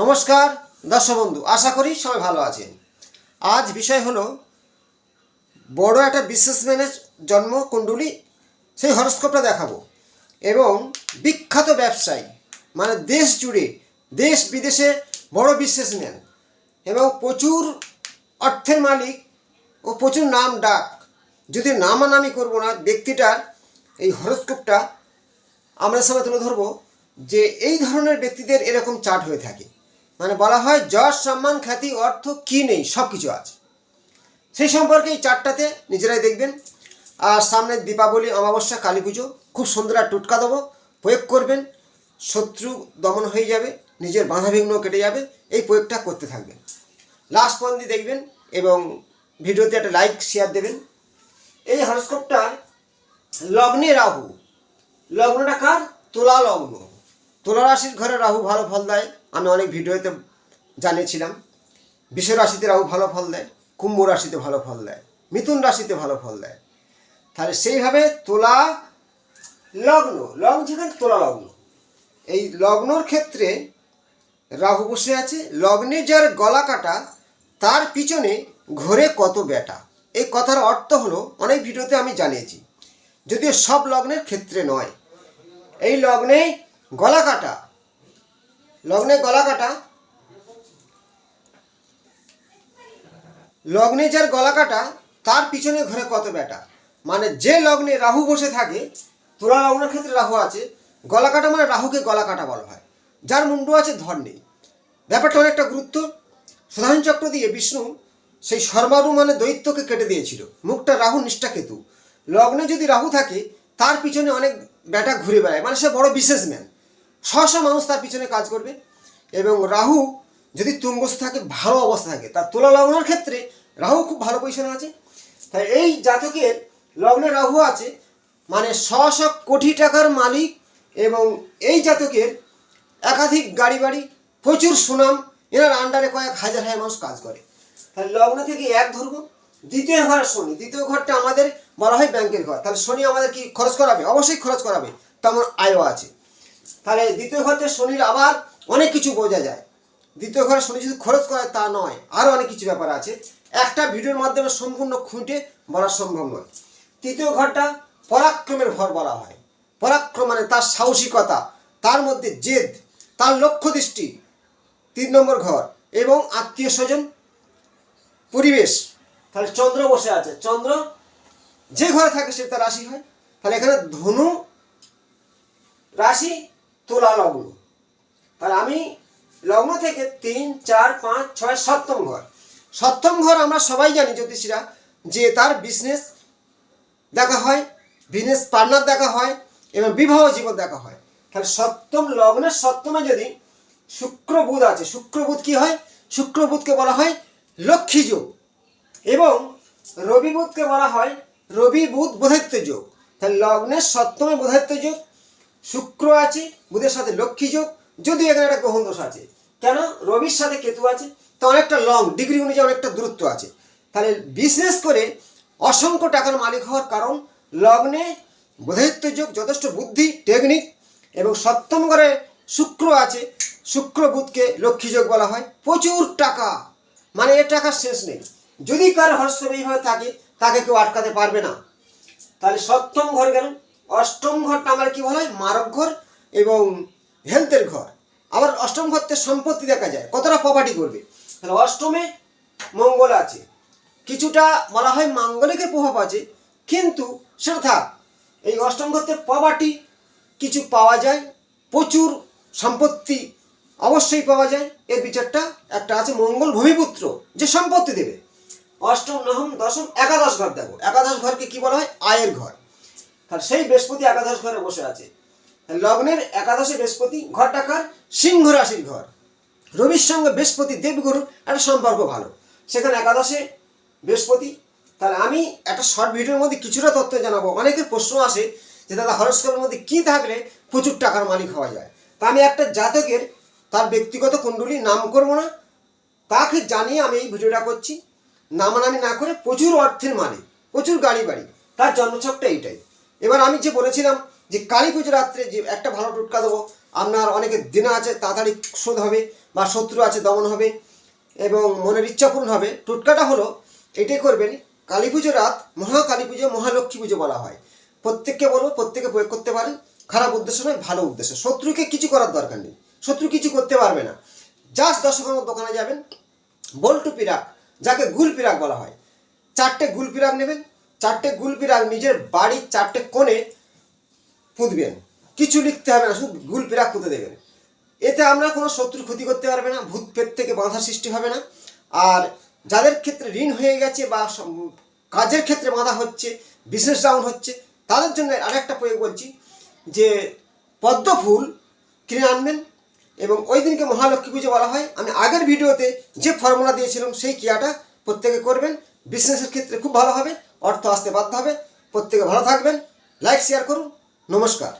নমস্কার দর্শক বন্ধু, আশা করি সবাই ভালো আছেন। আজ বিষয় হলো বড় একটা বিজনেসম্যানের জন্ম কুণ্ডলী, সেই হরস্কোপটা দেখাবো। এবং বিখ্যাত ব্যবসায়ী, মানে দেশ জুড়ে দেশ বিদেশে বড় বিজনেসম্যান এবং প্রচুর অর্থের মালিক ও প্রচুর নাম ডাক, যদি নামানামি করবো না ব্যক্তিটার এই হরস্কোপটা আমরা সামনে তুলে ধরবো। যে এই ধরনের ব্যক্তিদের এরকম চার্ট হয়ে থাকে, মানে বলা হয় যশ সম্মান খ্যাতি অর্থ কী নেই সব কিছু আছে। সেই সম্পর্কে এই চারটাতে নিজেরাই দেখবেন। আর সামনে দীপাবলি, অমাবস্যা, কালী পুজো, খুব সুন্দর আর টুটকা দেবো, প্রয়োগ করবেন, শত্রু দমন হয়ে যাবে, নিজের বাধাবিঘ্ন কেটে যাবে। এই প্রয়োগটা করতে থাকবেন, লাস্ট পর্যন্ত দেখবেন এবং ভিডিওতে একটা লাইক শেয়ার দেবেন। এই হরস্কোপটার লগ্নে রাহু, লগ্নটা কার? তুলা লগ্ন। তুলা রাশির ঘরে রাহু ভালো ফল দেয়, আমি অনেক ভিডিওতে জানিয়েছিলাম। বৃষ রাশিতে রাহু ভালো ফল দেয়, কুম্ভ রাশিতে ভালো ফল দেয়, মিথুন রাশিতে ভালো ফল দেয়। তাহলে সেইভাবে তুলা লগ্ন, লগ্ন যেখানে তুলা লগ্ন, এই লগ্নর ক্ষেত্রে রাহু বসে আছে। লগ্নে যার গলা কাটা তার পিছনে ঘোরে কত বেটা। এই কথার অর্থ হলো অনেক ভিডিওতে আমি জানিয়েছি, যদিও সব লগ্নের ক্ষেত্রে নয়। এই লগ্নে গলা কাটা, লগ্নে গলা কাটা, লগ্নে যার গলা কাটা তার পিছনে ঘরে কত বেটা। মানে যে লগ্নে রাহু বসে থাকে, তুলা লগ্নের ক্ষেত্রে রাহু আছে, গলা কাটা মানে রাহুকে গলা কাটা বলা হয়। যার মুন্ডু আছে ধর নেই, ব্যাপারটা অনেকটা গুরুত্ব। সুধান চক্র দিয়ে বিষ্ণু সেই সর্বারু মানে দৈত্যকে কেটে দিয়েছিল, মুখটা রাহু নিষ্ঠা কেতু। লগ্নে যদি রাহু থাকে তার পিছনে অনেক ব্যাটা ঘুরে বেড়ায়, মানে সে বড় বিজনেসম্যান, শশ মানুষ তার পিছনে কাজ করবে। এবং রাহু যদি তুঙ্গস্থ থাকে, ভালো অবস্থা থাকে, তার তুলা লগ্নের ক্ষেত্রে রাহু খুব ভালো পজিশনে আছে। তাই এই জাতকের লগ্নে রাহু আছে মানে শশ কোটি টাকার মালিক, এবং এই জাতকের একাধিক গাড়ি বাড়ি, প্রচুর সুনাম, এনার আন্ডারে কয়েক হাজার হাজার মানুষ কাজ করে। তাহলে লগ্ন থেকে এক ধরবো। দ্বিতীয় ঘর শনি, দ্বিতীয় ঘরটা আমাদের বলা হয় ব্যাংকের ঘর। তাহলে শনি আমাদের কি খরচ করাবে? অবশ্যই খরচ করাবে, তেমন আয়ও আছে। তাহলে দ্বিতীয় ঘরতে শনির আবার অনেক কিছু বোঝা যায়। দ্বিতীয় ঘরে শনি শুধু খরচ করে তা নয়, আরও অনেক কিছু ব্যাপার আছে, একটা ভিডিওর মাধ্যমে সম্পূর্ণ খুঁটে বলা সম্ভব নয়। তৃতীয় ঘরটা পরাক্রমের ঘর বলা হয়। পরাক্রম মানে তার সাহসিকতা, তার মধ্যে জেদ, তার লক্ষ্য দৃষ্টি। 3 নম্বর ঘর এবং আত্মীয় স্বজন, পরিবেশ। তাহলে চন্দ্র বসে আছে, চন্দ্র যে ঘরে থাকে সে তার রাশি হয়। তাহলে এখানে ধনু রাশি, তুলা লগ্ন। তাহলে আমি লগ্ন থেকে 3, 4, 5, 6, 7ম ঘর। 7ম ঘর আমরা সবাই জানি জ্যোতিষীরা যে তার বিজনেস দেখা হয়, বিজনেস পার্টনার দেখা হয় এবং বিবাহ জীবন দেখা হয়। তাহলে 7ম লগ্নের 7মে যদি শুক্র বুধ আছে, শুক্র বুধ কি হয়? শুক্র বুধকে বলা হয় লক্ষ্মী যোগ, এবং রবি বুধকে বলা হয় রবি বুধ বোধায়িত্ব যোগ। তাহলে লগ্নের 7মে বোধায়িত্ব যোগ, শুক্র আছে বুধের সাথে লক্ষ্মী যোগ, যদিও এখানে একটা গ্রহণ দোষ আছে। কেন? রবির সাথে কেতু আছে, তো অনেকটা লং ডিগ্রি অনুযায়ী অনেকটা দূরত্ব আছে। তাহলে বিজনেস করে অসংখ্য টাকার মালিক হওয়ার কারণ লগ্নে বোধায়িত্ব যোগ, যথেষ্ট বুদ্ধি টেকনিক, এবং 7ম ঘরে শুক্র আছে, শুক্র বুধকে লক্ষ্মী যোগ বলা হয়। প্রচুর টাকা, মানে এ টাকার শেষ নেই। যদি কার হরস্কোপ এইভাবে থাকে তাকে কেউ আটকাতে পারবে না। তাহলে 7ম ঘর গেল। 8ম ঘরটা আমার কি বলা হয়? মারক ঘর এবং হেলথের ঘর। আবার 8ম ঘরতে সম্পত্তি দেখা যায়, কতটা প্রপার্টি করবে। তাহলে 8মে মঙ্গল আছে, কিছুটা বলা হয় মাঙ্গলিকের প্রভাব আছে, কিন্তু সেটা থাক। এই 8ম ঘরতে প্রপার্টি কিছু পাওয়া যায়, প্রচুর সম্পত্তি অবশ্যই পাওয়া যায়। এর বিচারটা একটা আছে মঙ্গল ভূমিপুত্র, যে সম্পত্তি দেবে। 8ম, 9ম, 10ম, একাদশ ঘর দেখো। একাদশ ঘরকে কি বলা হয়? আয়ের ঘর। তাহলে সেই বৃহস্পতি একাদশ ঘরে বসে আছে। লগ্নের একাদশে বৃহস্পতি, ঘরটা কার? সিংহ রাশির ঘর। রবির সঙ্গে বৃহস্পতি দেবগুরুর একটা সম্পর্ক ভালো, সেখানে একাদশে বৃহস্পতি। তাহলে আমি একটা শর্ট ভিডিওর মধ্যে কিছুটা তথ্য জানাবো। অনেকের প্রশ্ন আসে যে দাদা হরস্কোপের মধ্যে কী থাকলে প্রচুর টাকার মালিক হওয়া যায়। তা আমি একটা জাতকের তার ব্যক্তিগত কুণ্ডলী নাম করব না, তাকে জানিয়ে আমি এই ভিডিওটা করছি। নামানামি না করে প্রচুর অর্থের মালিক, প্রচুর গাড়ি বাড়ি, তার জন্মছকটা এইটাই। এবার আমি যে বলেছিলাম যে কালী পুজো রাত্রে যে একটা ভালো টোটকা দেবো, আপনার অনেকের দেনা আছে তাড়াতাড়ি শোধ হবে, বা শত্রু আছে দমন হবে, এবং মনের ইচ্ছা পূরণ হবে। টোটকাটা হলো এটাই করবেন, কালী পুজো রাত মহাকালী পুজো, মহালক্ষ্মী পুজো বলা হয়। প্রত্যেককে বলবো, প্রত্যেকে প্রয়োগ করতে পারেন। খারাপ উদ্দেশ্য নয়, ভালো উদ্দেশ্য। শত্রুকে কিছু করার দরকার নেই, শত্রু কিছু করতে পারবে না। জাস্ট দর্শকের দোকানে যাবেন, বল্টু পিরাক, যাকে গুল পিরাক বলা হয়, 4টে গুল পিরাক নেবেন। 4টে গুল পিরাক নিজের বাড়ির 4টে কোণে পুঁতবেন, কিছু লিখতে হবে না, শুধু গুল পিরাক পুঁতে দেবেন। এতে আমরা কোনো শত্রুর ক্ষতি করতে পারবে না, ভূত পেট থেকে বাধা সৃষ্টি হবে না। আর যাদের ক্ষেত্রে ঋণ হয়ে গেছে বা কাজের ক্ষেত্রে বাধা হচ্ছে, বিজনেস ডাউন হচ্ছে, তাদের জন্য আরেকটা প্রয়োগ বলছি, যে পদ্ম ফুল কিনে আনবেন, এবং ওই দিনকে মহালক্ষ্মী পুজো বলা হয়। আমি আগের ভিডিওতে যে ফর্মুলা দিয়েছিলাম সেই ক্রিয়াটা প্রত্যেকে করবেন, বিজনেসের ক্ষেত্রে খুব ভালো হবে, অর্থ আসতে বাধ্য হবে। প্রত্যেকে ভালো থাকবেন, লাইক শেয়ার করুন, নমস্কার।